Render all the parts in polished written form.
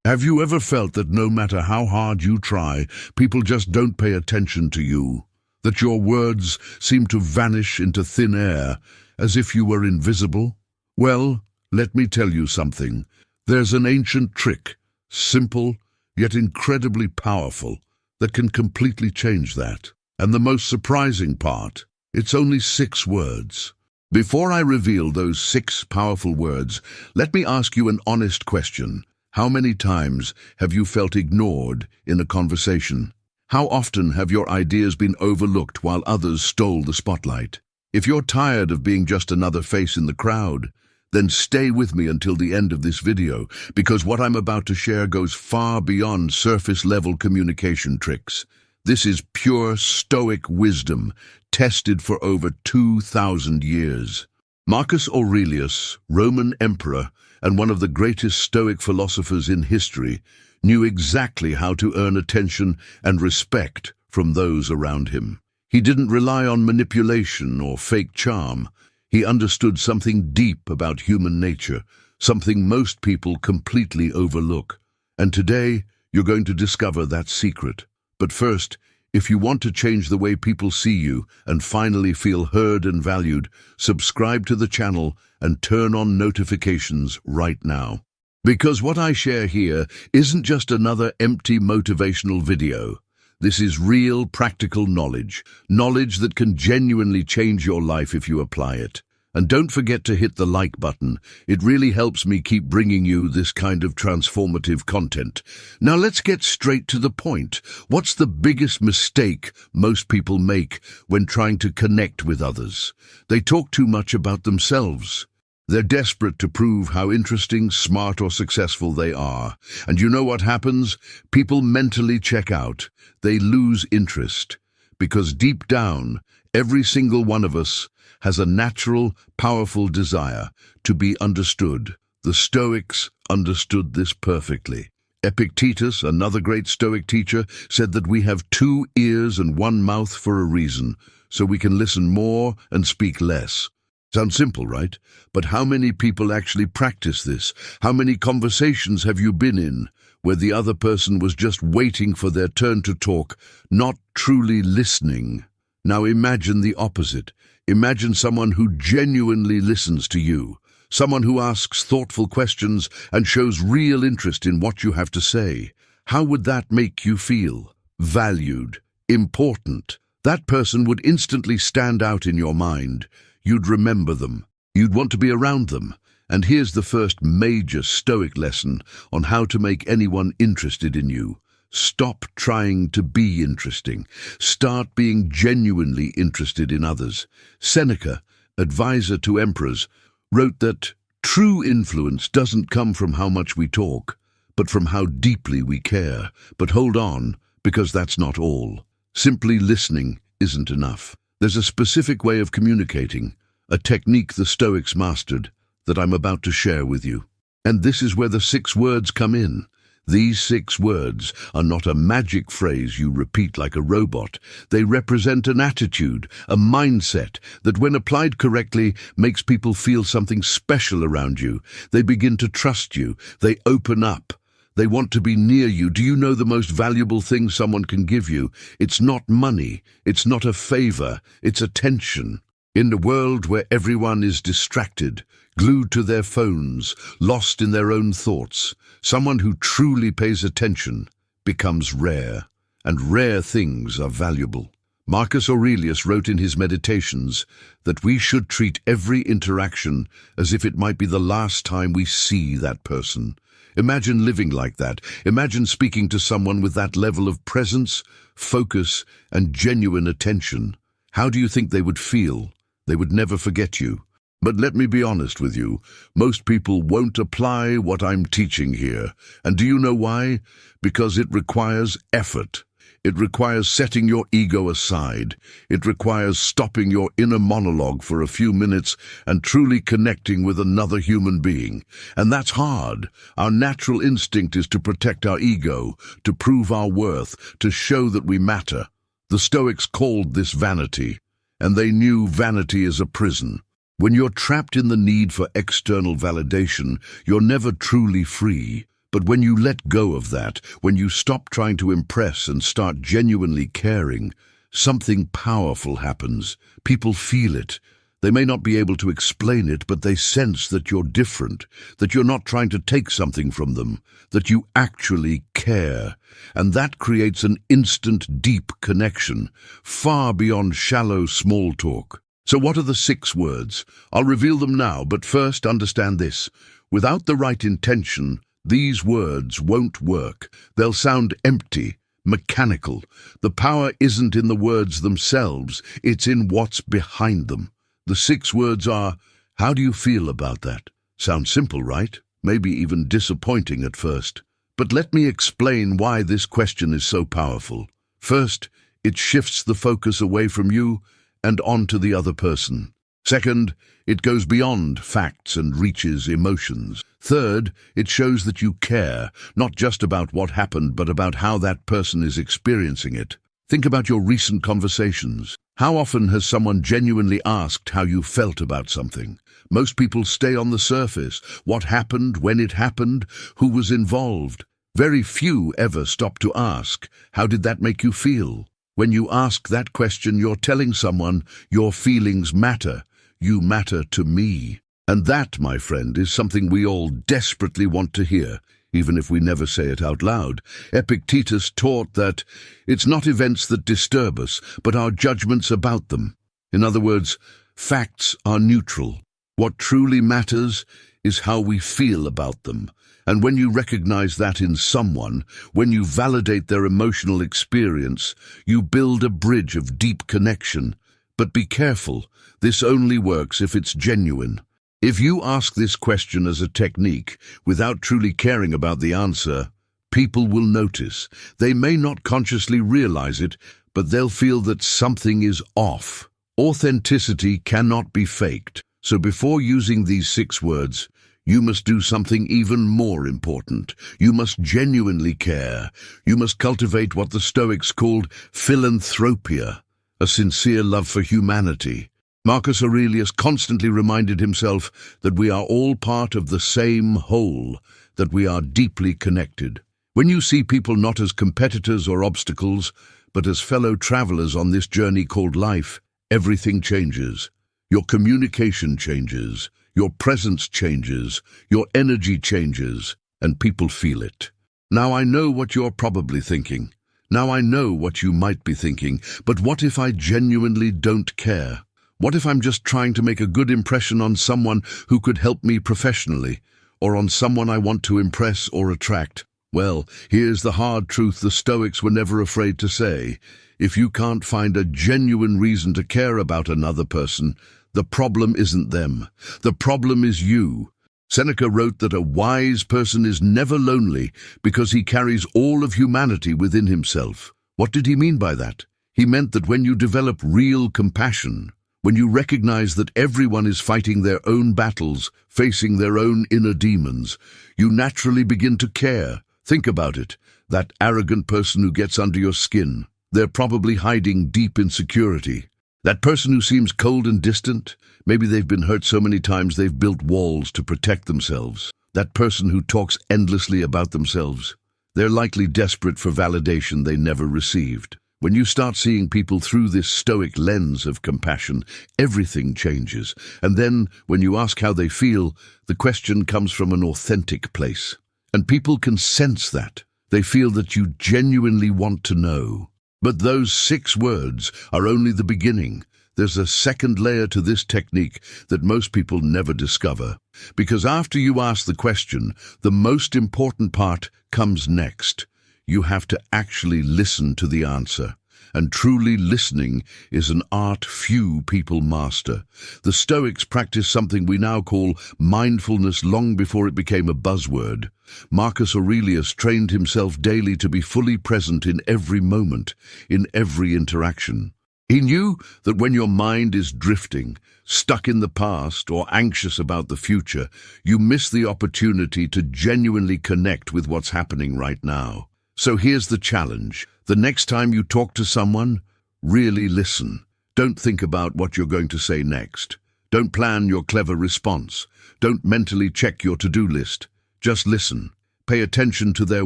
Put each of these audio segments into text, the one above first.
Have you ever felt that no matter how hard you try, people just don't pay attention to you? That your words seem to vanish into thin air, as if you were invisible? Well, let me tell you something. There's an ancient trick, simple, yet incredibly powerful, that can completely change that. And the most surprising part, it's only 6 words. Before I reveal those 6 powerful words, let me ask you an honest question. How many times have you felt ignored in a conversation? How often have your ideas been overlooked while others stole the spotlight? If you're tired of being just another face in the crowd, then stay with me until the end of this video, because what I'm about to share goes far beyond surface-level communication tricks. This is pure Stoic wisdom, tested for over 2,000 years. Marcus Aurelius, Roman emperor, and one of the greatest Stoic philosophers in history, knew exactly how to earn attention and respect from those around him. He didn't rely on manipulation or fake charm. He understood something deep about human nature, something most people completely overlook. And today, you're going to discover that secret. But first, if you want to change the way people see you and finally feel heard and valued, subscribe to the channel and turn on notifications right now. Because what I share here isn't just another empty motivational video. This is real, practical knowledge that can genuinely change your life if you apply it. And don't forget to hit the like button. It really helps me keep bringing you this kind of transformative content. Now let's get straight to the point. What's the biggest mistake most people make when trying to connect with others? They talk too much about themselves. They're desperate to prove how interesting, smart, or successful they are. And you know what happens? People mentally check out. They lose interest. Because deep down, every single one of us has a natural, powerful desire to be understood. The Stoics understood this perfectly. Epictetus, another great Stoic teacher, said that we have 2 ears and 1 mouth for a reason, so we can listen more and speak less. Sounds simple, right? But how many people actually practice this? How many conversations have you been in where the other person was just waiting for their turn to talk, not truly listening? Now imagine the opposite. Imagine someone who genuinely listens to you, someone who asks thoughtful questions and shows real interest in what you have to say. How would that make you feel? Valued, important. That person would instantly stand out in your mind. You'd remember them. You'd want to be around them. And here's the first major Stoic lesson on how to make anyone interested in you. Stop trying to be interesting. Start being genuinely interested in others. Seneca, advisor to emperors, wrote that true influence doesn't come from how much we talk, but from how deeply we care. But hold on, because that's not all. Simply listening isn't enough. There's a specific way of communicating, a technique the Stoics mastered, that I'm about to share with you. And this is where the 6 words come in. These 6 words are not a magic phrase you repeat like a robot. They represent an attitude, a mindset that when applied correctly makes people feel something special around you. They begin to trust you. They open up. They want to be near you. Do you know the most valuable thing someone can give you? It's not money. It's not a favor. It's attention. In a world where everyone is distracted, glued to their phones, lost in their own thoughts, someone who truly pays attention becomes rare, and rare things are valuable. Marcus Aurelius wrote in his Meditations that we should treat every interaction as if it might be the last time we see that person. Imagine living like that. Imagine speaking to someone with that level of presence, focus, and genuine attention. How do you think they would feel? They would never forget you. But let me be honest with you, most people won't apply what I'm teaching here. And do you know why? Because it requires effort. It requires setting your ego aside. It requires stopping your inner monologue for a few minutes and truly connecting with another human being. And that's hard. Our natural instinct is to protect our ego, to prove our worth, to show that we matter. The Stoics called this vanity, and they knew vanity is a prison. When you're trapped in the need for external validation, you're never truly free. But when you let go of that, when you stop trying to impress and start genuinely caring, something powerful happens. People feel it. They may not be able to explain it, but they sense that you're different, that you're not trying to take something from them, that you actually care. And that creates an instant, deep connection, far beyond shallow small talk. So what are the 6 words? I'll reveal them now, but first understand this. Without the right intention, these words won't work. They'll sound empty, mechanical. The power isn't in the words themselves, it's in what's behind them. The 6 words are, how do you feel about that? Sounds simple, right? Maybe even disappointing at first. But let me explain why this question is so powerful. First, it shifts the focus away from you and onto the other person. Second, it goes beyond facts and reaches emotions. Third, it shows that you care, not just about what happened, but about how that person is experiencing it. Think about your recent conversations. How often has someone genuinely asked how you felt about something? Most people stay on the surface. What happened, when it happened, who was involved? Very few ever stop to ask, how did that make you feel? When you ask that question, you're telling someone your feelings matter. You matter to me. And that, my friend, is something we all desperately want to hear, even if we never say it out loud. Epictetus taught that it's not events that disturb us, but our judgments about them. In other words, facts are neutral. What truly matters is how we feel about them. And when you recognize that in someone, when you validate their emotional experience, you build a bridge of deep connection. But be careful, this only works if it's genuine. If you ask this question as a technique, without truly caring about the answer, people will notice. They may not consciously realize it, but they'll feel that something is off. Authenticity cannot be faked. So before using these 6 words, you must do something even more important. You must genuinely care. You must cultivate what the Stoics called philanthropia, a sincere love for humanity. Marcus Aurelius constantly reminded himself that we are all part of the same whole, that we are deeply connected. When you see people not as competitors or obstacles, but as fellow travelers on this journey called life, everything changes. Your communication changes, your presence changes, your energy changes, and people feel it. Now I know what you're probably thinking. Now I know what you might be thinking, but what if I genuinely don't care? What if I'm just trying to make a good impression on someone who could help me professionally, or on someone I want to impress or attract? Well, here's the hard truth the Stoics were never afraid to say. If you can't find a genuine reason to care about another person, the problem isn't them. The problem is you. Seneca wrote that a wise person is never lonely because he carries all of humanity within himself. What did he mean by that? He meant that when you develop real compassion, when you recognize that everyone is fighting their own battles, facing their own inner demons, you naturally begin to care. Think about it. That arrogant person who gets under your skin, they're probably hiding deep insecurity. That person who seems cold and distant, maybe they've been hurt so many times they've built walls to protect themselves. That person who talks endlessly about themselves, they're likely desperate for validation they never received. When you start seeing people through this Stoic lens of compassion, everything changes. And then, when you ask how they feel, the question comes from an authentic place. And people can sense that. They feel that you genuinely want to know. But those 6 words are only the beginning. There's a second layer to this technique that most people never discover. Because after you ask the question, the most important part comes next. You have to actually listen to the answer. And truly listening is an art few people master. The Stoics practiced something we now call mindfulness long before it became a buzzword. Marcus Aurelius trained himself daily to be fully present in every moment, in every interaction. He knew that when your mind is drifting, stuck in the past, or anxious about the future, you miss the opportunity to genuinely connect with what's happening right now. So here's the challenge. The next time you talk to someone, really listen. Don't think about what you're going to say next. Don't plan your clever response. Don't mentally check your to-do list. Just listen. Pay attention to their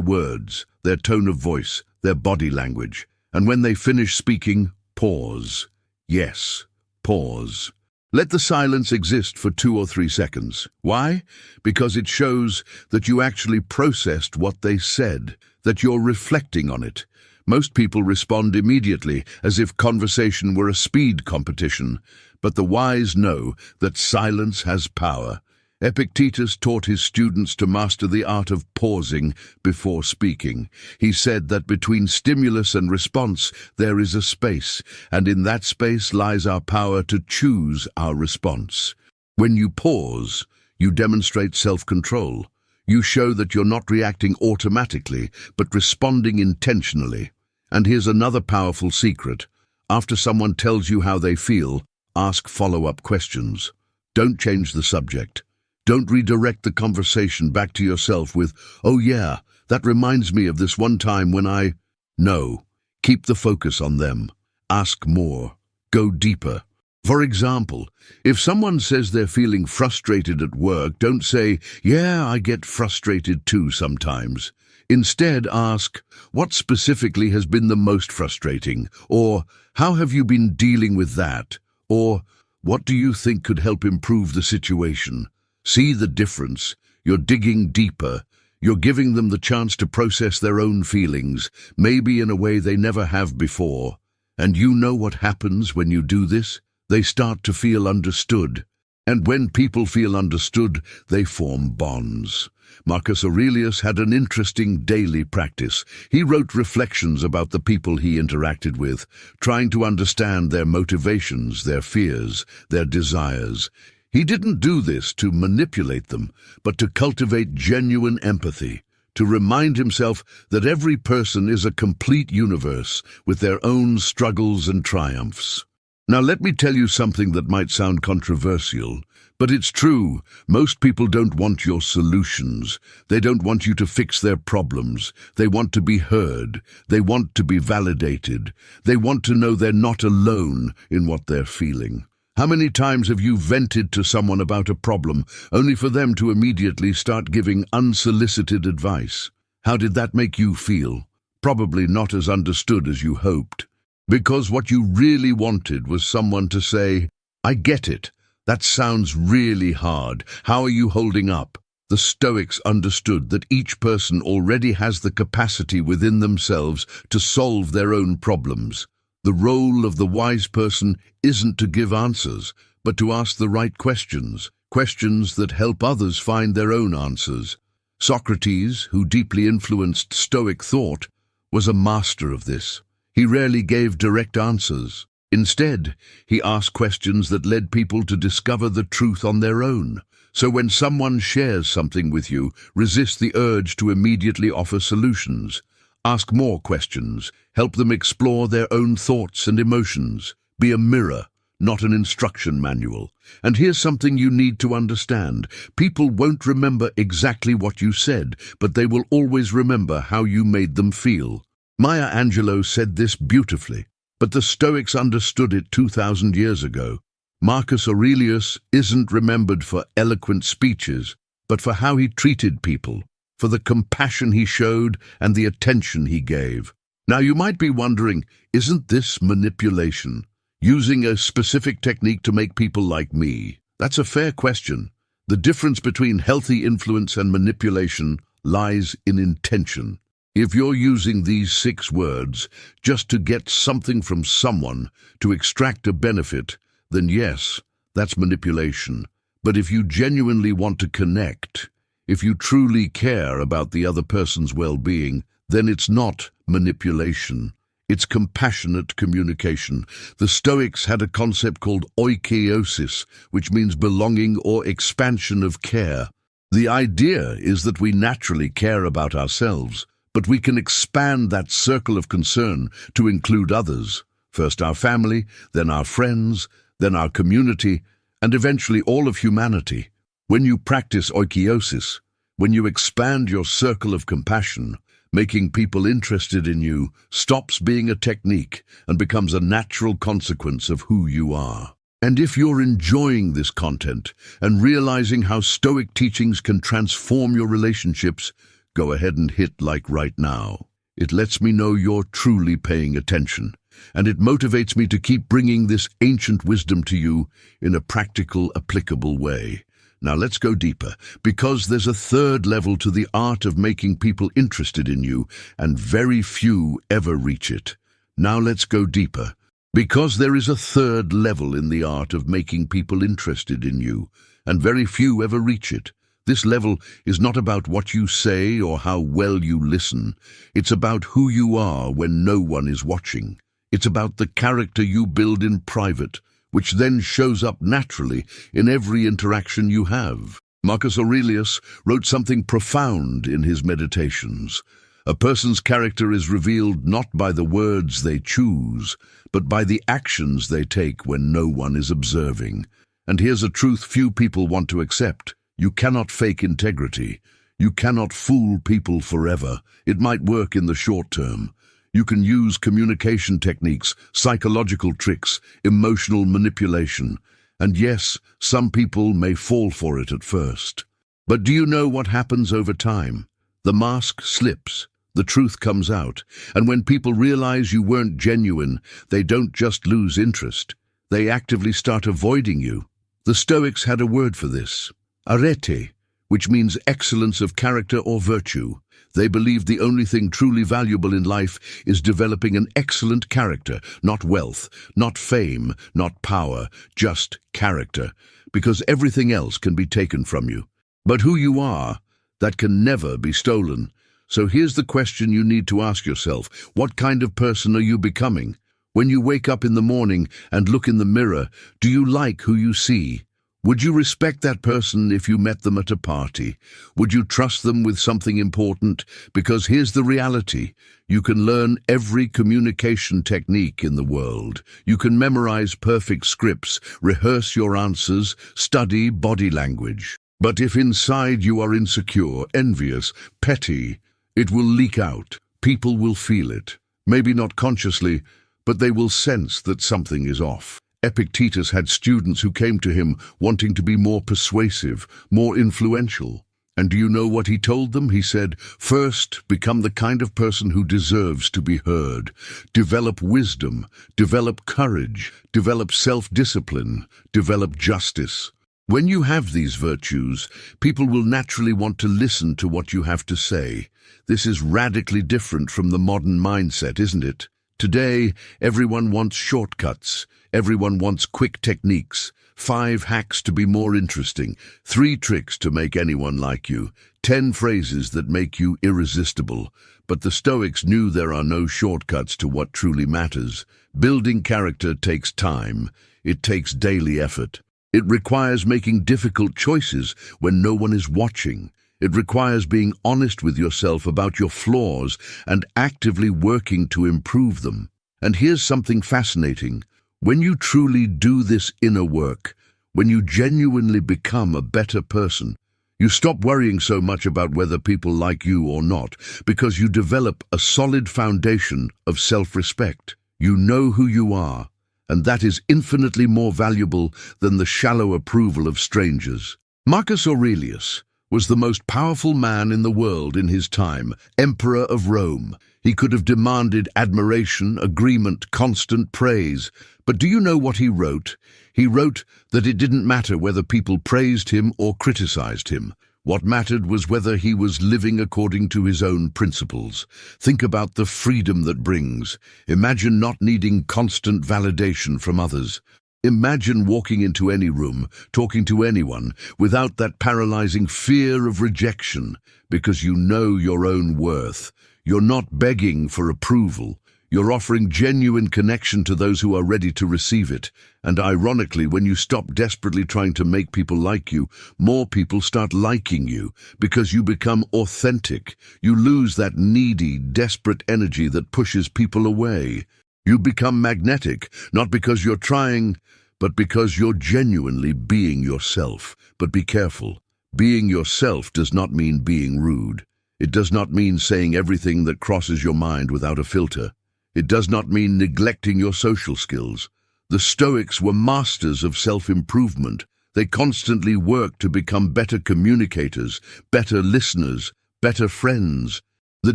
words, their tone of voice, their body language. And when they finish speaking, pause. Yes, pause. Let the silence exist for 2 or 3 seconds. Why? Because it shows that you actually processed what they said, that you're reflecting on it. Most people respond immediately, as if conversation were a speed competition, but the wise know that silence has power. Epictetus taught his students to master the art of pausing before speaking. He said that between stimulus and response there is a space, and in that space lies our power to choose our response. When you pause, you demonstrate self-control. You show that you're not reacting automatically, but responding intentionally. And here's another powerful secret. After someone tells you how they feel, ask follow-up questions. Don't change the subject. Don't redirect the conversation back to yourself with, "Oh yeah, that reminds me of this one time when I..." No, keep the focus on them. Ask more. Go deeper. For example, if someone says they're feeling frustrated at work, don't say, "Yeah, I get frustrated too sometimes." Instead, ask, "What specifically has been the most frustrating?" Or, "How have you been dealing with that?" Or, "What do you think could help improve the situation?" See the difference. You're digging deeper. You're giving them the chance to process their own feelings, maybe in a way they never have before. And you know what happens when you do this? They start to feel understood. And when people feel understood, they form bonds. Marcus Aurelius had an interesting daily practice. He wrote reflections about the people he interacted with, trying to understand their motivations, their fears, their desires. He didn't do this to manipulate them, but to cultivate genuine empathy, to remind himself that every person is a complete universe with their own struggles and triumphs. Now let me tell you something that might sound controversial, but it's true. Most people don't want your solutions. They don't want you to fix their problems. They want to be heard. They want to be validated. They want to know they're not alone in what they're feeling. How many times have you vented to someone about a problem, only for them to immediately start giving unsolicited advice? How did that make you feel? Probably not as understood as you hoped. Because what you really wanted was someone to say, "I get it. That sounds really hard. How are you holding up?" The Stoics understood that each person already has the capacity within themselves to solve their own problems. The role of the wise person isn't to give answers, but to ask the right questions, questions that help others find their own answers. Socrates, who deeply influenced Stoic thought, was a master of this. He rarely gave direct answers. Instead, he asked questions that led people to discover the truth on their own. So when someone shares something with you, resist the urge to immediately offer solutions. Ask more questions. Help them explore their own thoughts and emotions. Be a mirror, not an instruction manual. And here's something you need to understand. People won't remember exactly what you said, but they will always remember how you made them feel. Maya Angelou said this beautifully, but the Stoics understood it 2,000 years ago. Marcus Aurelius isn't remembered for eloquent speeches, but for how he treated people, for the compassion he showed and the attention he gave. Now you might be wondering, isn't this manipulation? Using a specific technique to make people like me? That's a fair question. The difference between healthy influence and manipulation lies in intention. If you're using these 6 words just to get something from someone, to extract a benefit, then yes, that's manipulation. But if you genuinely want to connect, if you truly care about the other person's well-being, then it's not manipulation. It's compassionate communication. The Stoics had a concept called oikeiosis, which means belonging or expansion of care. The idea is that we naturally care about ourselves, but we can expand that circle of concern to include others. First our family, then our friends, then our community, and eventually all of humanity. When you practice oikeiosis, when you expand your circle of compassion, making people interested in you stops being a technique and becomes a natural consequence of who you are. And if you're enjoying this content and realizing how Stoic teachings can transform your relationships, go ahead and hit like right now. It lets me know you're truly paying attention, and it motivates me to keep bringing this ancient wisdom to you in a practical, applicable way. Now let's go deeper, because there's a third level to the art of making people interested in you, and very few ever reach it. Now let's go deeper, because there is a third level in the art of making people interested in you, and very few ever reach it. This level is not about what you say or how well you listen. It's about who you are when no one is watching. It's about the character you build in private, which then shows up naturally in every interaction you have. Marcus Aurelius wrote something profound in his Meditations. A person's character is revealed not by the words they choose, but by the actions they take when no one is observing. And here's a truth few people want to accept. You cannot fake integrity. You cannot fool people forever. It might work in the short term. You can use communication techniques, psychological tricks, emotional manipulation. And yes, some people may fall for it at first. But do you know what happens over time? The mask slips, the truth comes out, and when people realize you weren't genuine, they don't just lose interest. They actively start avoiding you. The Stoics had a word for this. Arete, which means excellence of character or virtue. They believed the only thing truly valuable in life is developing an excellent character, not wealth, not fame, not power, just character, because everything else can be taken from you. But who you are, that can never be stolen. So here's the question you need to ask yourself. What kind of person are you becoming? When you wake up in the morning and look in the mirror, do you like who you see? Would you respect that person if you met them at a party? Would you trust them with something important? Because here's the reality. You can learn every communication technique in the world. You can memorize perfect scripts, rehearse your answers, study body language. But if inside you are insecure, envious, petty, it will leak out. People will feel it. Maybe not consciously, but they will sense that something is off. Epictetus had students who came to him wanting to be more persuasive, more influential. And do you know what he told them? He said, first, become the kind of person who deserves to be heard. Develop wisdom, develop courage, develop self-discipline, develop justice. When you have these virtues, people will naturally want to listen to what you have to say. This is radically different from the modern mindset, isn't it? Today, everyone wants shortcuts. Everyone wants quick techniques. 5 hacks to be more interesting. 3 tricks to make anyone like you. 10 phrases that make you irresistible. But the Stoics knew there are no shortcuts to what truly matters. Building character takes time. It takes daily effort. It requires making difficult choices when no one is watching. It requires being honest with yourself about your flaws and actively working to improve them. And here's something fascinating. When you truly do this inner work, when you genuinely become a better person, you stop worrying so much about whether people like you or not, because you develop a solid foundation of self-respect. You know who you are, and that is infinitely more valuable than the shallow approval of strangers. Marcus Aurelius was the most powerful man in the world in his time, Emperor of Rome. He could have demanded admiration, agreement, constant praise. But do you know what he wrote? He wrote that it didn't matter whether people praised him or criticized him. What mattered was whether he was living according to his own principles. Think about the freedom that brings. Imagine not needing constant validation from others. Imagine walking into any room, talking to anyone, without that paralyzing fear of rejection, because you know your own worth. You're not begging for approval. You're offering genuine connection to those who are ready to receive it. And ironically, when you stop desperately trying to make people like you, more people start liking you, because you become authentic. You lose that needy, desperate energy that pushes people away. You become magnetic, not because you're trying, but because you're genuinely being yourself. But be careful. Being yourself does not mean being rude. It does not mean saying everything that crosses your mind without a filter. It does not mean neglecting your social skills. The Stoics were masters of self-improvement. They constantly worked to become better communicators, better listeners, better friends. The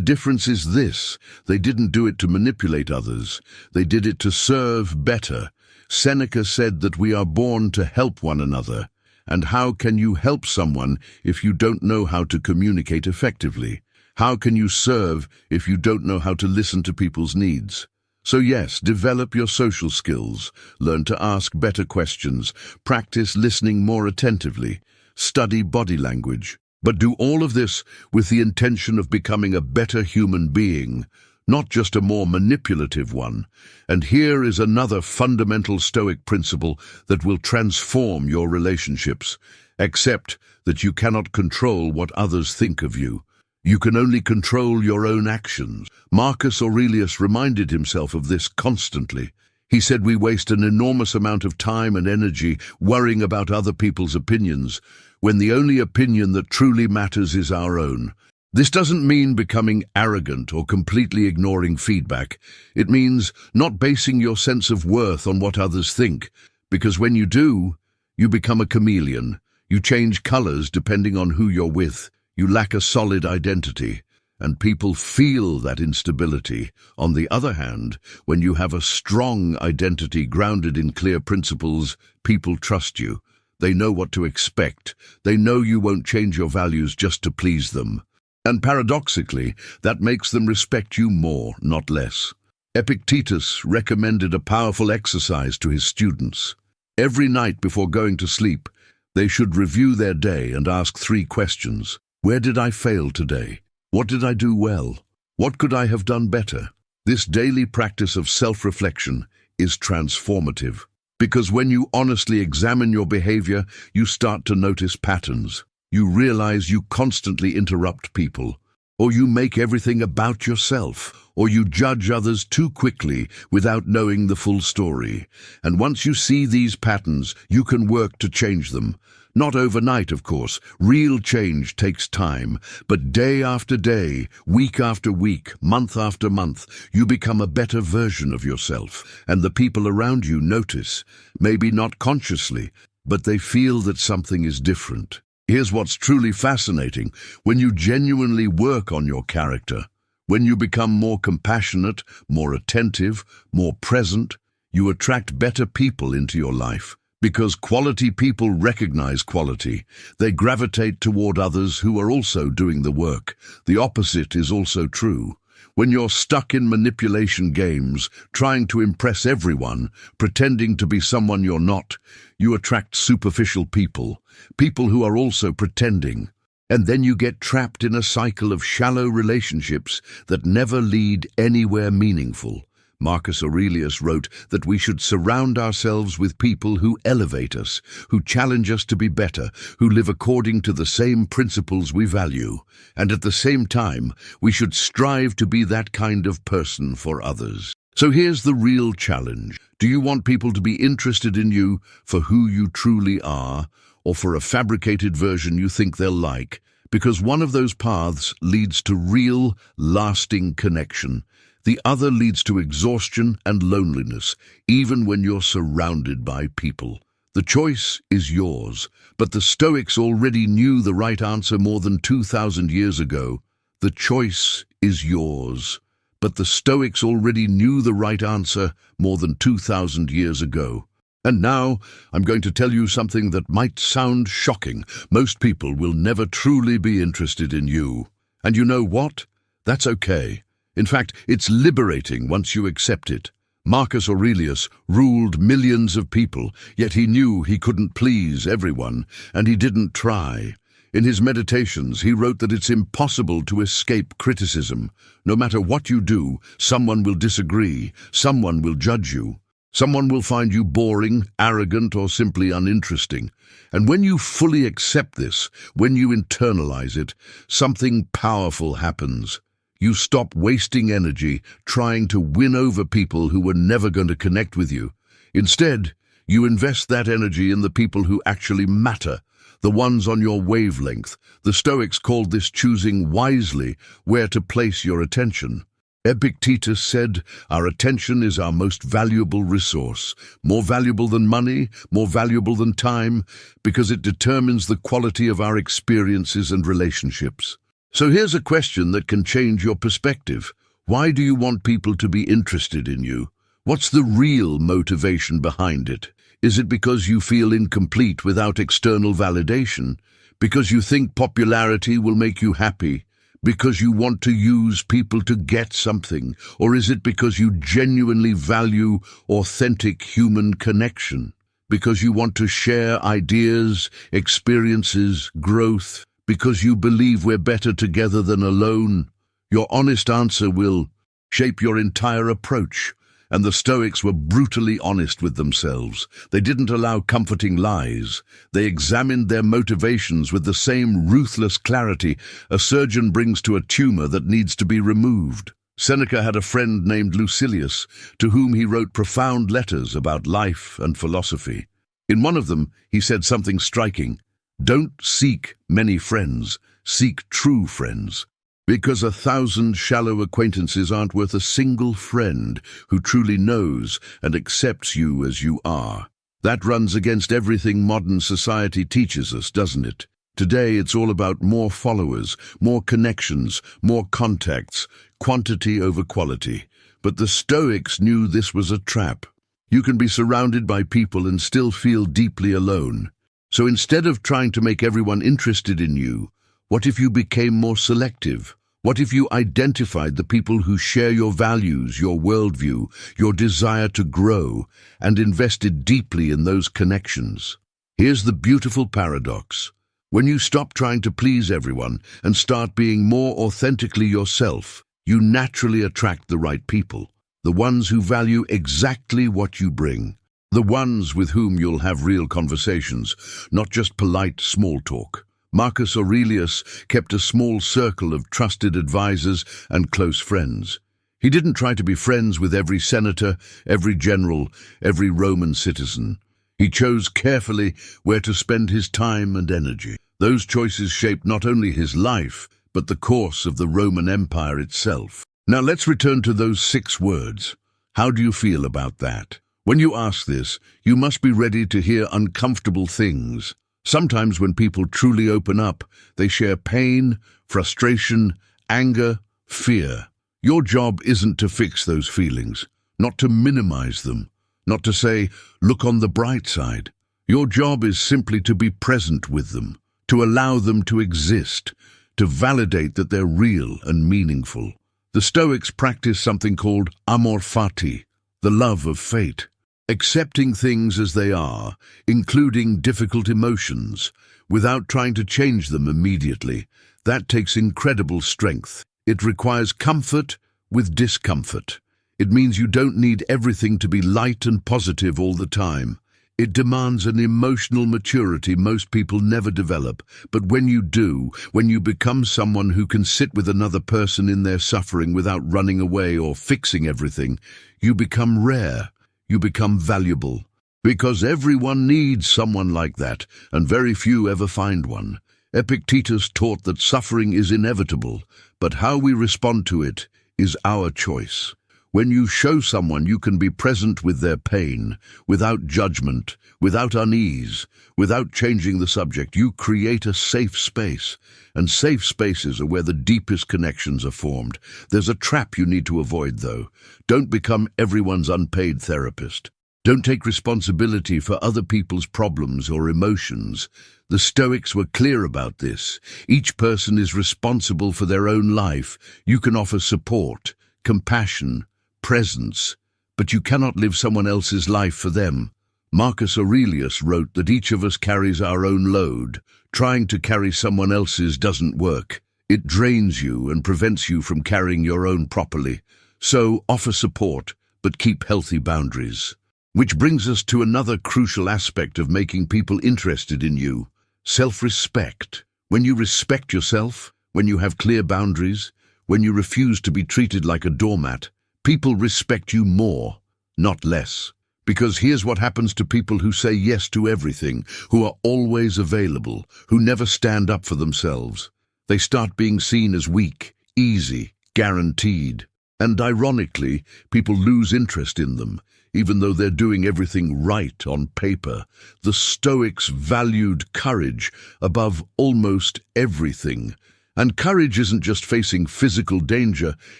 difference is this: they didn't do it to manipulate others. They did it to serve better. Seneca said that we are born to help one another. And how can you help someone if you don't know how to communicate effectively? How can you serve if you don't know how to listen to people's needs? So yes, develop your social skills, learn to ask better questions, practice listening more attentively, study body language. But do all of this with the intention of becoming a better human being, not just a more manipulative one. And here is another fundamental Stoic principle that will transform your relationships. Accept that you cannot control what others think of you. You can only control your own actions. Marcus Aurelius reminded himself of this constantly. He said we waste an enormous amount of time and energy worrying about other people's opinions, when the only opinion that truly matters is our own. This doesn't mean becoming arrogant or completely ignoring feedback. It means not basing your sense of worth on what others think, because when you do, you become a chameleon. You change colors depending on who you're with. You lack a solid identity, and people feel that instability. On the other hand, when you have a strong identity grounded in clear principles, people trust you. They know what to expect. They know you won't change your values just to please them. And paradoxically, that makes them respect you more, not less. Epictetus recommended a powerful exercise to his students. Every night before going to sleep, they should review their day and ask 3 questions. Where did I fail today? What did I do well? What could I have done better? This daily practice of self-reflection is transformative, because when you honestly examine your behavior, you start to notice patterns. You realize you constantly interrupt people, or you make everything about yourself, or you judge others too quickly without knowing the full story. And once you see these patterns, you can work to change them. Not overnight, of course. Real change takes time, but day after day, week after week, month after month, you become a better version of yourself, and the people around you notice, maybe not consciously, but they feel that something is different. Here's what's truly fascinating: when you genuinely work on your character, when you become more compassionate, more attentive, more present, you attract better people into your life. Because quality people recognize quality. They gravitate toward others who are also doing the work. The opposite is also true. When you're stuck in manipulation games, trying to impress everyone, pretending to be someone you're not, you attract superficial people, people who are also pretending. And then you get trapped in a cycle of shallow relationships that never lead anywhere meaningful. Marcus Aurelius wrote that we should surround ourselves with people who elevate us, who challenge us to be better, who live according to the same principles we value. And at the same time, we should strive to be that kind of person for others. So here's the real challenge. Do you want people to be interested in you for who you truly are, or for a fabricated version you think they'll like? Because one of those paths leads to real, lasting connection. The other leads to exhaustion and loneliness, even when you're surrounded by people. The choice is yours, but the Stoics already knew the right answer more than 2,000 years ago. The choice is yours, but the Stoics already knew the right answer more than 2,000 years ago. And now, I'm going to tell you something that might sound shocking. Most people will never truly be interested in you. And you know what? That's okay. In fact, it's liberating once you accept it. Marcus Aurelius ruled millions of people, yet he knew he couldn't please everyone, and he didn't try. In his meditations, he wrote that it's impossible to escape criticism. No matter what you do, someone will disagree, someone will judge you. Someone will find you boring, arrogant, or simply uninteresting. And when you fully accept this, when you internalize it, something powerful happens. You stop wasting energy trying to win over people who were never going to connect with you. Instead, you invest that energy in the people who actually matter, the ones on your wavelength. The Stoics called this choosing wisely where to place your attention. Epictetus said, "Our attention is our most valuable resource, more valuable than money, more valuable than time, because it determines the quality of our experiences and relationships." So here's a question that can change your perspective. Why do you want people to be interested in you? What's the real motivation behind it? Is it because you feel incomplete without external validation? Because you think popularity will make you happy? Because you want to use people to get something? Or is it because you genuinely value authentic human connection? Because you want to share ideas, experiences, growth? Because you believe we're better together than alone? Your honest answer will shape your entire approach. And the Stoics were brutally honest with themselves. They didn't allow comforting lies. They examined their motivations with the same ruthless clarity a surgeon brings to a tumor that needs to be removed. Seneca had a friend named Lucilius, to whom he wrote profound letters about life and philosophy. In one of them, he said something striking: "Don't seek many friends, seek true friends. Because 1,000 shallow acquaintances aren't worth a single friend who truly knows and accepts you as you are." That runs against everything modern society teaches us, doesn't it? Today it's all about more followers, more connections, more contacts, quantity over quality. But the Stoics knew this was a trap. You can be surrounded by people and still feel deeply alone. So instead of trying to make everyone interested in you, what if you became more selective? What if you identified the people who share your values, your worldview, your desire to grow, and invested deeply in those connections? Here's the beautiful paradox. When you stop trying to please everyone and start being more authentically yourself, you naturally attract the right people, the ones who value exactly what you bring, the ones with whom you'll have real conversations, not just polite small talk. Marcus Aurelius kept a small circle of trusted advisors and close friends. He didn't try to be friends with every senator, every general, every Roman citizen. He chose carefully where to spend his time and energy. Those choices shaped not only his life, but the course of the Roman Empire itself. Now let's return to those 6 words. How do you feel about that? When you ask this, you must be ready to hear uncomfortable things. Sometimes when people truly open up, they share pain, frustration, anger, fear. Your job isn't to fix those feelings, not to minimize them, not to say, "Look on the bright side." Your job is simply to be present with them, to allow them to exist, to validate that they're real and meaningful. The Stoics practice something called amor fati, the love of fate. Accepting things as they are, including difficult emotions, without trying to change them immediately. That takes incredible strength. It requires comfort with discomfort. It means you don't need everything to be light and positive all the time. It demands an emotional maturity most people never develop. But when you do, when you become someone who can sit with another person in their suffering without running away or fixing everything, you become rare. You become valuable. Because everyone needs someone like that, and very few ever find one. Epictetus taught that suffering is inevitable, but how we respond to it is our choice. When you show someone you can be present with their pain, without judgment, without unease, without changing the subject, you create a safe space. And safe spaces are where the deepest connections are formed. There's a trap you need to avoid, though. Don't become everyone's unpaid therapist. Don't take responsibility for other people's problems or emotions. The Stoics were clear about this. Each person is responsible for their own life. You can offer support, compassion, presence, but you cannot live someone else's life for them. Marcus Aurelius wrote that each of us carries our own load. Trying to carry someone else's doesn't work. It drains you and prevents you from carrying your own properly. So offer support, but keep healthy boundaries. Which brings us to another crucial aspect of making people interested in you: self-respect. When you respect yourself, when you have clear boundaries, when you refuse to be treated like a doormat, people respect you more, not less. Because here's what happens to people who say yes to everything, who are always available, who never stand up for themselves. They start being seen as weak, easy, guaranteed. And ironically, people lose interest in them, even though they're doing everything right on paper. The Stoics valued courage above almost everything, And courage isn't just facing physical danger,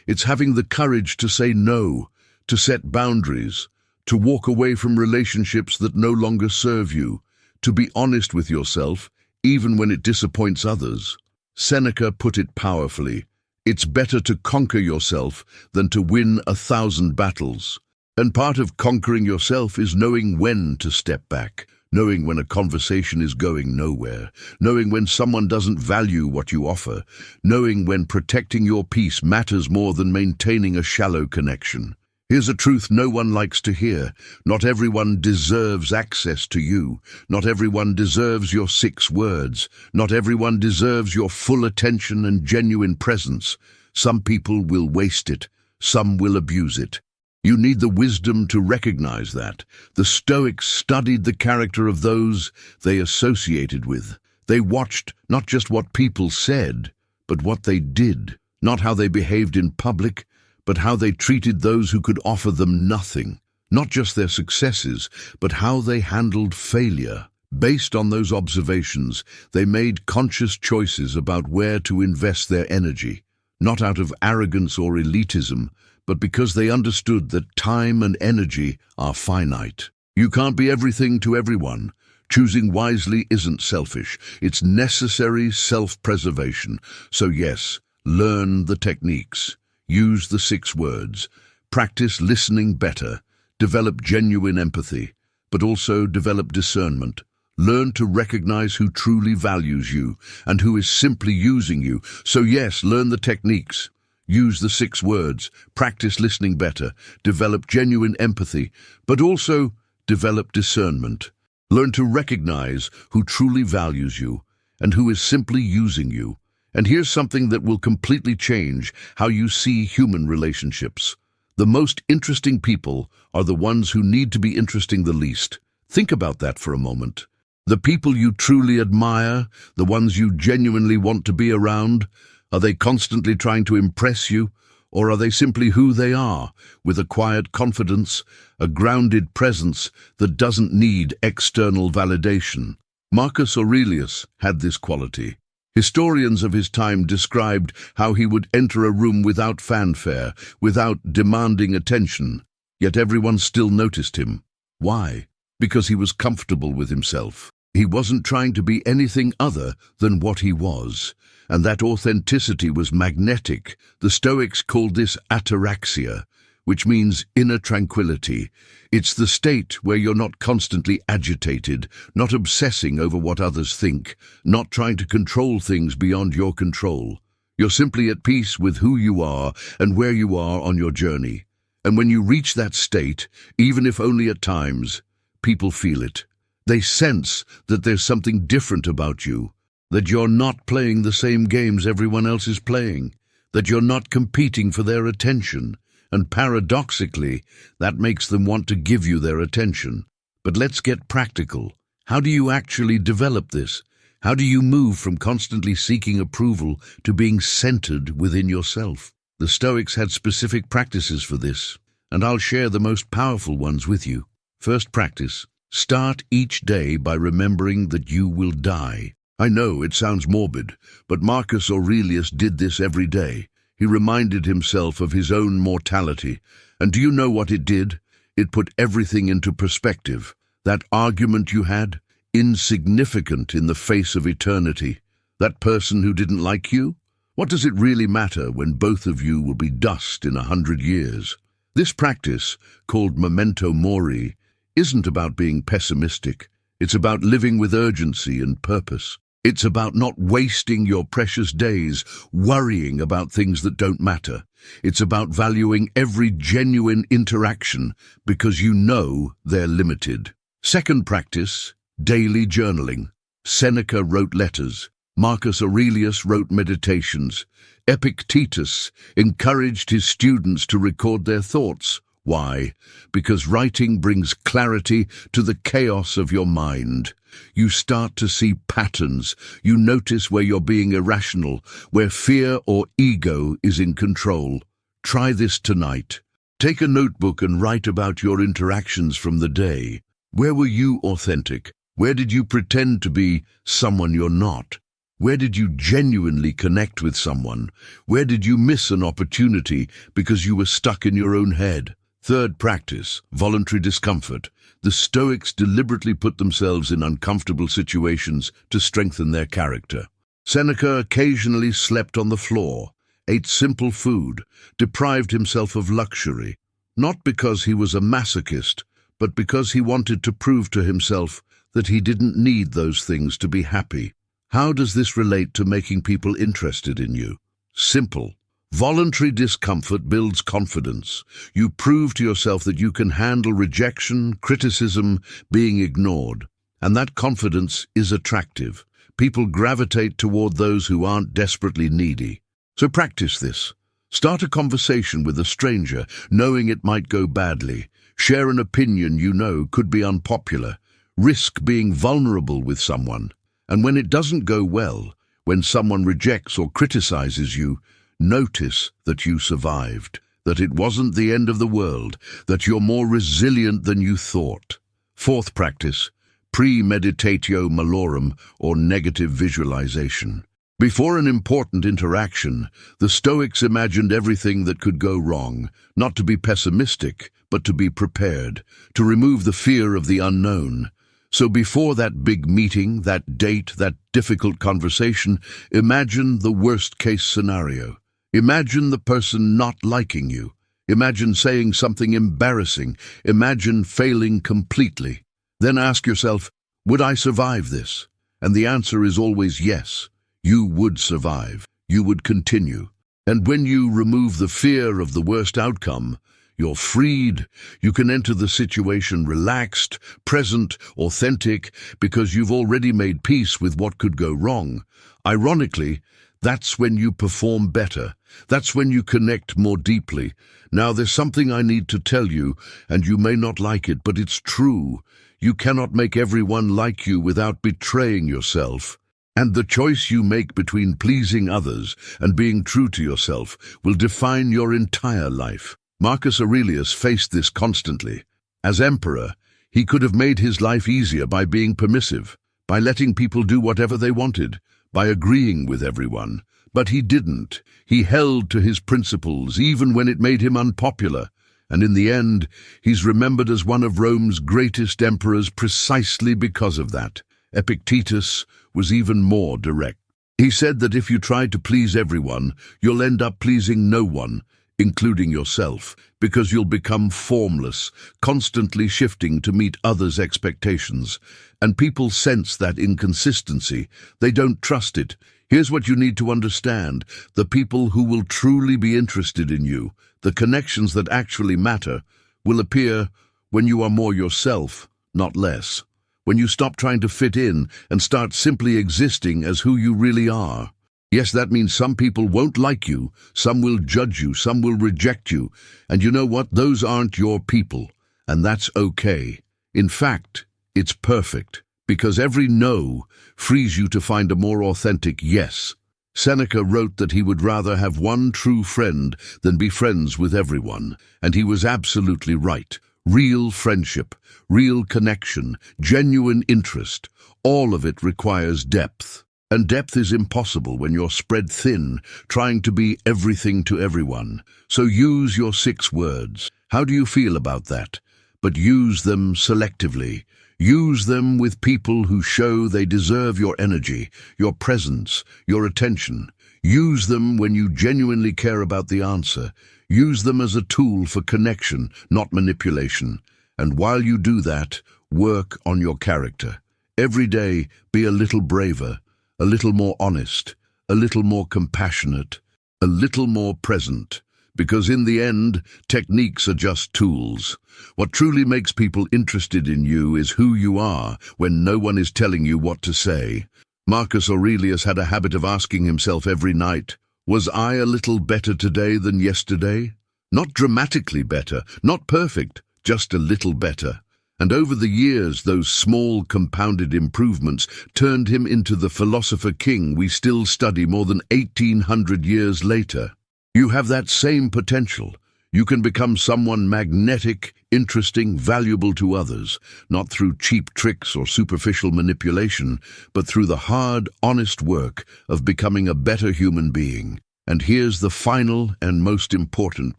it's having the courage to say no, to set boundaries, to walk away from relationships that no longer serve you, to be honest with yourself, even when it disappoints others. Seneca put it powerfully: it's better to conquer yourself than to win 1,000 battles. And part of conquering yourself is knowing when to step back, knowing when a conversation is going nowhere, knowing when someone doesn't value what you offer, knowing when protecting your peace matters more than maintaining a shallow connection. Here's a truth no one likes to hear. Not everyone deserves access to you. Not everyone deserves your 6 words. Not everyone deserves your full attention and genuine presence. Some people will waste it. Some will abuse it. You need the wisdom to recognize that. The Stoics studied the character of those they associated with. They watched not just what people said, but what they did. Not how they behaved in public, but how they treated those who could offer them nothing. Not just their successes, but how they handled failure. Based on those observations, they made conscious choices about where to invest their energy, not out of arrogance or elitism, but because they understood that time and energy are finite. You can't be everything to everyone. Choosing wisely isn't selfish. It's necessary self-preservation. So yes, learn the techniques. Use the 6 words. Practice listening better. Develop genuine empathy, but also develop discernment. Learn to recognize who truly values you and who is simply using you. So yes, learn the techniques. Use the 6 words. Practice listening better. Develop genuine empathy, but also develop discernment. Learn to recognize who truly values you and who is simply using you. And here's something that will completely change how you see human relationships. The most interesting people are the ones who need to be interesting the least. Think about that for a moment. The people you truly admire, the ones you genuinely want to be around, are they constantly trying to impress you, or are they simply who they are, with a quiet confidence, a grounded presence that doesn't need external validation? Marcus Aurelius had this quality. Historians of his time described how he would enter a room without fanfare, without demanding attention, yet everyone still noticed him. Why? Because he was comfortable with himself. He wasn't trying to be anything other than what he was, and that authenticity was magnetic. The Stoics called this ataraxia, which means inner tranquility. It's the state where you're not constantly agitated, not obsessing over what others think, not trying to control things beyond your control. You're simply at peace with who you are and where you are on your journey. And when you reach that state, even if only at times, people feel it. They sense that there's something different about you, that you're not playing the same games everyone else is playing, that you're not competing for their attention. And paradoxically, that makes them want to give you their attention. But let's get practical. How do you actually develop this? How do you move from constantly seeking approval to being centered within yourself? The Stoics had specific practices for this, and I'll share the most powerful ones with you. First practice: start each day by remembering that you will die. I know it sounds morbid, but Marcus Aurelius did this every day. He reminded himself of his own mortality. And do you know what it did? It put everything into perspective. That argument you had, insignificant in the face of eternity. That person who didn't like you? What does it really matter when both of you will be dust in 100 years? This practice, called memento mori, isn't about being pessimistic. It's about living with urgency and purpose. It's about not wasting your precious days worrying about things that don't matter. It's about valuing every genuine interaction because you know they're limited. Second practice: daily journaling. Seneca wrote letters. Marcus Aurelius wrote meditations. Epictetus encouraged his students to record their thoughts. Why? Because writing brings clarity to the chaos of your mind. You start to see patterns. You notice where you're being irrational, where fear or ego is in control. Try this tonight. Take a notebook and write about your interactions from the day. Where were you authentic? Where did you pretend to be someone you're not? Where did you genuinely connect with someone? Where did you miss an opportunity because you were stuck in your own head? Third practice, voluntary discomfort. The Stoics deliberately put themselves in uncomfortable situations to strengthen their character. Seneca occasionally slept on the floor, ate simple food, deprived himself of luxury, not because he was a masochist, but because he wanted to prove to himself that he didn't need those things to be happy. How does this relate to making people interested in you? Simple. Voluntary discomfort builds confidence. You prove to yourself that you can handle rejection, criticism, being ignored. And that confidence is attractive. People gravitate toward those who aren't desperately needy. So practice this. Start a conversation with a stranger, knowing it might go badly. Share an opinion you know could be unpopular. Risk being vulnerable with someone. And when it doesn't go well, when someone rejects or criticizes you, notice that you survived, that it wasn't the end of the world, that you're more resilient than you thought. Fourth practice, premeditatio malorum, or negative visualization. Before an important interaction, the Stoics imagined everything that could go wrong, not to be pessimistic, but to be prepared, to remove the fear of the unknown. So before that big meeting, that date, that difficult conversation, imagine the worst-case scenario. Imagine the person not liking you. Imagine saying something embarrassing. Imagine failing completely. Then ask yourself, would I survive this? And the answer is always yes. You would survive. You would continue. And when you remove the fear of the worst outcome, you're freed. You can enter the situation relaxed, present, authentic, because you've already made peace with what could go wrong. Ironically, that's when you perform better. That's when you connect more deeply. Now, there's something I need to tell you, and you may not like it, but it's true. You cannot make everyone like you without betraying yourself. And the choice you make between pleasing others and being true to yourself will define your entire life. Marcus Aurelius faced this constantly. As emperor, he could have made his life easier by being permissive, by letting people do whatever they wanted, by agreeing with everyone. But he didn't. He held to his principles, even when it made him unpopular. And in the end, he's remembered as one of Rome's greatest emperors precisely because of that. Epictetus was even more direct. He said that if you try to please everyone, you'll end up pleasing no one, including yourself, because you'll become formless, constantly shifting to meet others' expectations. And people sense that inconsistency. They don't trust it. Here's what you need to understand. The people who will truly be interested in you, the connections that actually matter, will appear when you are more yourself, not less. When you stop trying to fit in and start simply existing as who you really are. Yes, that means some people won't like you, some will judge you, some will reject you. And you know what? Those aren't your people. And that's okay. In fact, it's perfect. Because every no frees you to find a more authentic yes. Seneca wrote that he would rather have one true friend than be friends with everyone. And he was absolutely right. Real friendship, real connection, genuine interest, all of it requires depth. And depth is impossible when you're spread thin, trying to be everything to everyone. So use your 6 words. How do you feel about that? But use them selectively. Use them with people who show they deserve your energy, your presence, your attention. Use them when you genuinely care about the answer. Use them as a tool for connection, not manipulation. And while you do that, work on your character. Every day, be a little braver, a little more honest, a little more compassionate, a little more present. Because in the end, techniques are just tools. What truly makes people interested in you is who you are when no one is telling you what to say. Marcus Aurelius had a habit of asking himself every night, was I a little better today than yesterday? Not dramatically better, not perfect, just a little better. And over the years, those small compounded improvements turned him into the philosopher king we still study more than 1800 years later. You have that same potential. You can become someone magnetic, interesting, valuable to others, not through cheap tricks or superficial manipulation, but through the hard, honest work of becoming a better human being. And here's the final and most important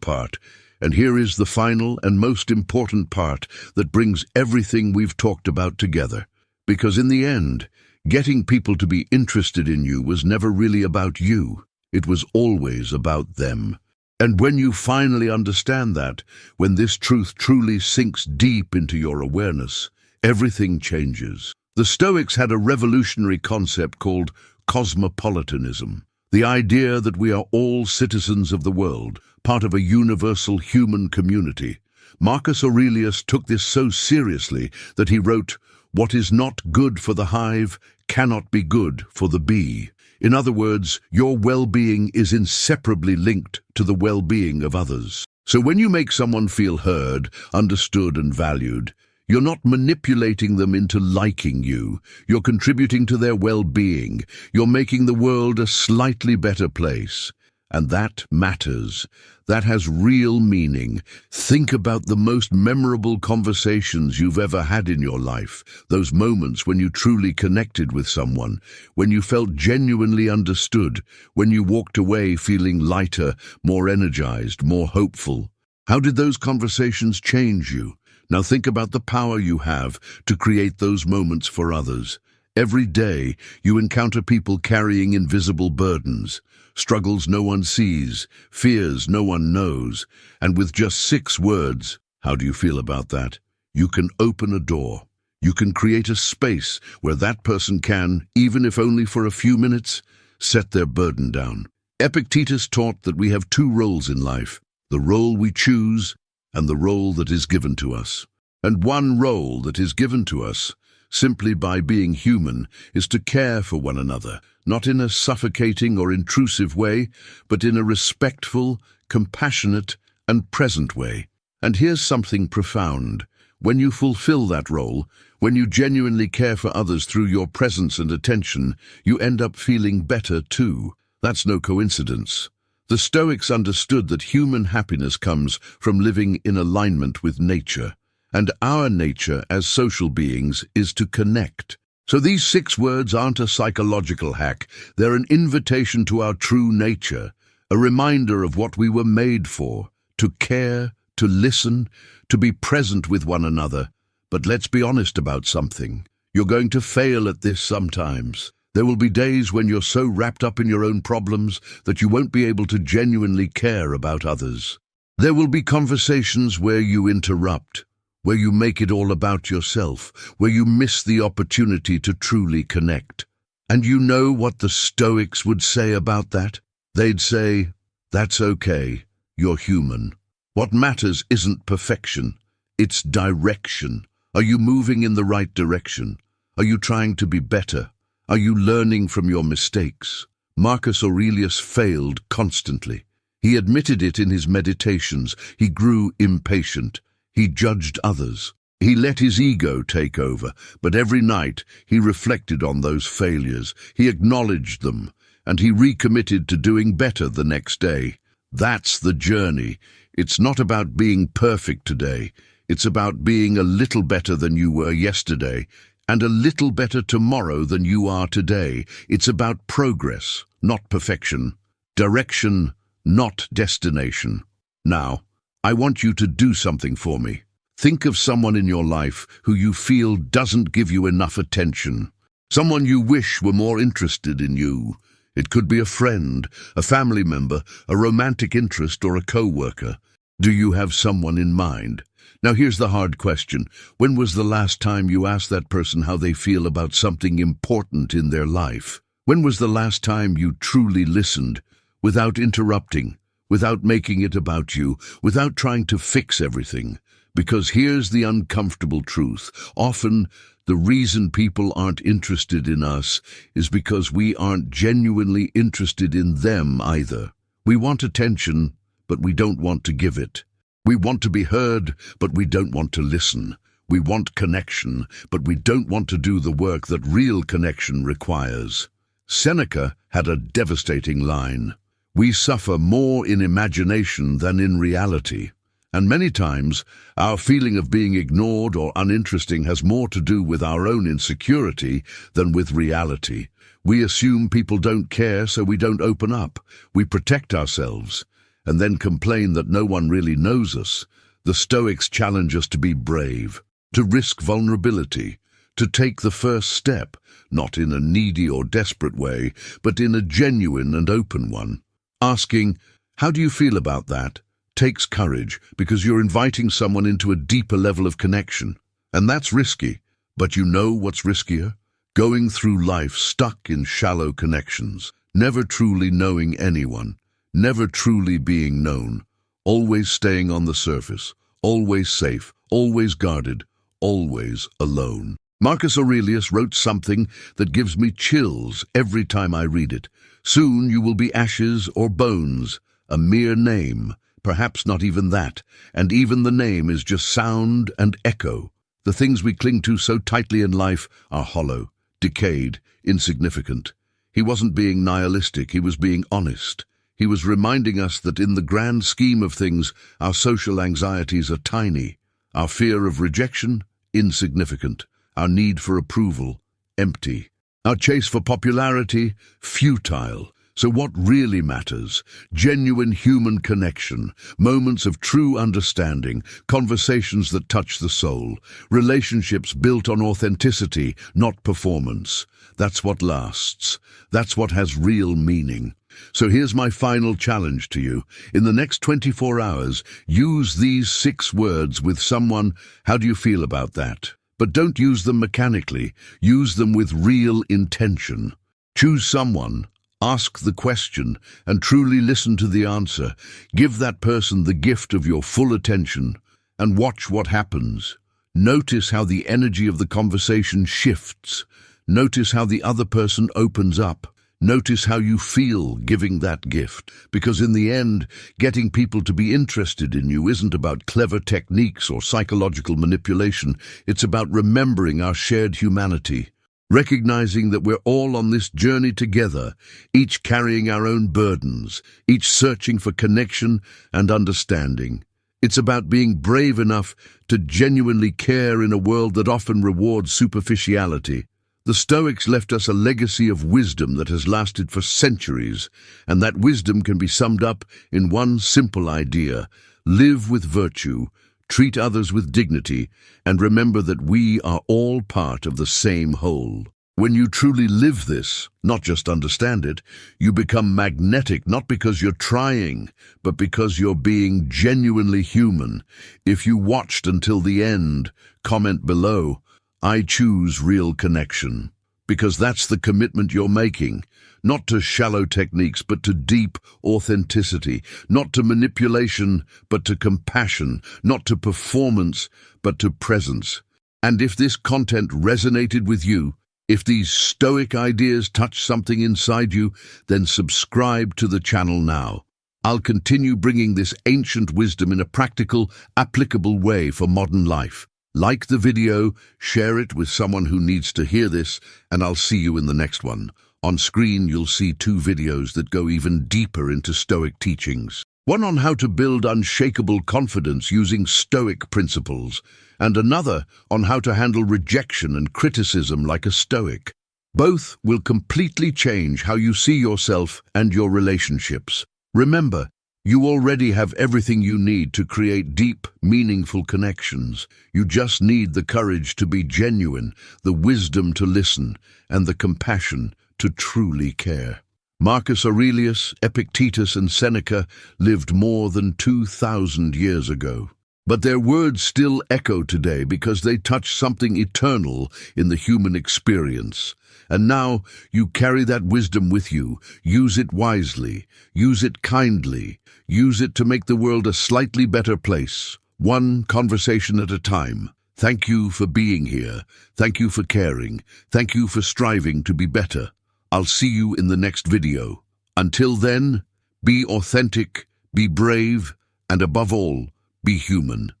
part. And here is the final and most important part that brings everything we've talked about together. Because in the end, getting people to be interested in you was never really about you. It was always about them. And when you finally understand that, when this truth truly sinks deep into your awareness, everything changes. The Stoics had a revolutionary concept called cosmopolitanism, the idea that we are all citizens of the world, part of a universal human community. Marcus Aurelius took this so seriously that he wrote, "What is not good for the hive cannot be good for the bee." In other words, your well-being is inseparably linked to the well-being of others. So when you make someone feel heard, understood, and valued, you're not manipulating them into liking you. You're contributing to their well-being. You're making the world a slightly better place. And that matters. That has real meaning. Think about the most memorable conversations you've ever had in your life, those moments when you truly connected with someone, when you felt genuinely understood, when you walked away feeling lighter, more energized, more hopeful. How did those conversations change you? Now think about the power you have to create those moments for others. Every day, you encounter people carrying invisible burdens, struggles no one sees, fears no one knows, and with just 6 words, how do you feel about that? You can open a door. You can create a space where that person can, even if only for a few minutes, set their burden down. Epictetus taught that we have 2 roles in life, the role we choose and the role that is given to us. And one role that is given to us, simply by being human, is to care for one another, not in a suffocating or intrusive way, but in a respectful, compassionate, and present way. And here's something profound. When you fulfill that role, when you genuinely care for others through your presence and attention, you end up feeling better too. That's no coincidence. The Stoics understood that human happiness comes from living in alignment with nature. And our nature as social beings is to connect. So these 6 words aren't a psychological hack. They're an invitation to our true nature, a reminder of what we were made for, to care, to listen, to be present with one another. But let's be honest about something. You're going to fail at this sometimes. There will be days when you're so wrapped up in your own problems that you won't be able to genuinely care about others. There will be conversations where you interrupt, where you make it all about yourself, where you miss the opportunity to truly connect. And you know what the Stoics would say about that? They'd say, "That's okay, you're human. What matters isn't perfection, it's direction. Are you moving in the right direction? Are you trying to be better? Are you learning from your mistakes?" Marcus Aurelius failed constantly. He admitted it in his meditations. He grew impatient. He judged others. He let his ego take over, but every night he reflected on those failures. He acknowledged them, and he recommitted to doing better the next day. That's the journey. It's not about being perfect today. It's about being a little better than you were yesterday, and a little better tomorrow than you are today. It's about progress, not perfection. Direction, not destination. Now, I want you to do something for me. Think of someone in your life who you feel doesn't give you enough attention. Someone you wish were more interested in you. It could be a friend, a family member, a romantic interest, or a co-worker. Do you have someone in mind? Now here's the hard question. When was the last time you asked that person how they feel about something important in their life? When was the last time you truly listened, without interrupting, without making it about you, without trying to fix everything? Because here's the uncomfortable truth. Often, the reason people aren't interested in us is because we aren't genuinely interested in them either. We want attention, but we don't want to give it. We want to be heard, but we don't want to listen. We want connection, but we don't want to do the work that real connection requires. Seneca had a devastating line. We suffer more in imagination than in reality. And many times, our feeling of being ignored or uninteresting has more to do with our own insecurity than with reality. We assume people don't care, so we don't open up. We protect ourselves, and then complain that no one really knows us. The Stoics challenge us to be brave, to risk vulnerability, to take the first step, not in a needy or desperate way, but in a genuine and open one. Asking, "How do you feel about that?" takes courage, because you're inviting someone into a deeper level of connection. And that's risky. But you know what's riskier? Going through life stuck in shallow connections, never truly knowing anyone, never truly being known, always staying on the surface, always safe, always guarded, always alone. Marcus Aurelius wrote something that gives me chills every time I read it. Soon you will be ashes or bones, a mere name, perhaps not even that, and even the name is just sound and echo. The things we cling to so tightly in life are hollow, decayed, insignificant. He wasn't being nihilistic, he was being honest. He was reminding us that in the grand scheme of things, our social anxieties are tiny, our fear of rejection, insignificant, our need for approval, empty, our chase for popularity, futile. So what really matters? Genuine human connection, moments of true understanding, conversations that touch the soul, relationships built on authenticity, not performance. That's what lasts. That's what has real meaning. So here's my final challenge to you. In the next 24 hours, use these 6 words with someone. How do you feel about that? But don't use them mechanically. Use them with real intention. Choose someone. Ask the question and truly listen to the answer. Give that person the gift of your full attention and watch what happens. Notice how the energy of the conversation shifts. Notice how the other person opens up. Notice how you feel giving that gift. Because in the end, getting people to be interested in you isn't about clever techniques or psychological manipulation. It's about remembering our shared humanity. Recognizing that we're all on this journey together, each carrying our own burdens, each searching for connection and understanding. It's about being brave enough to genuinely care in a world that often rewards superficiality. The Stoics left us a legacy of wisdom that has lasted for centuries, and that wisdom can be summed up in one simple idea: live with virtue, treat others with dignity, and remember that we are all part of the same whole. When you truly live this, not just understand it, you become magnetic, not because you're trying, but because you're being genuinely human. If you watched until the end, comment below, "I choose real connection," because that's the commitment you're making. Not to shallow techniques, but to deep authenticity. Not to manipulation, but to compassion. Not to performance, but to presence. And if this content resonated with you, if these Stoic ideas touch something inside you, then subscribe to the channel now. I'll continue bringing this ancient wisdom in a practical, applicable way for modern life. Like the video, share it with someone who needs to hear this, and I'll see you in the next one. On screen, you'll see 2 videos that go even deeper into Stoic teachings. One on how to build unshakable confidence using Stoic principles, and another on how to handle rejection and criticism like a Stoic. Both will completely change how you see yourself and your relationships. Remember, you already have everything you need to create deep, meaningful connections. You just need the courage to be genuine, the wisdom to listen, and the compassion to truly care. Marcus Aurelius, Epictetus, and Seneca lived more than 2,000 years ago. But their words still echo today because they touch something eternal in the human experience. And now you carry that wisdom with you. Use it wisely. Use it kindly. Use it to make the world a slightly better place, one conversation at a time. Thank you for being here. Thank you for caring. Thank you for striving to be better. I'll see you in the next video. Until then, be authentic, be brave, and above all, be human.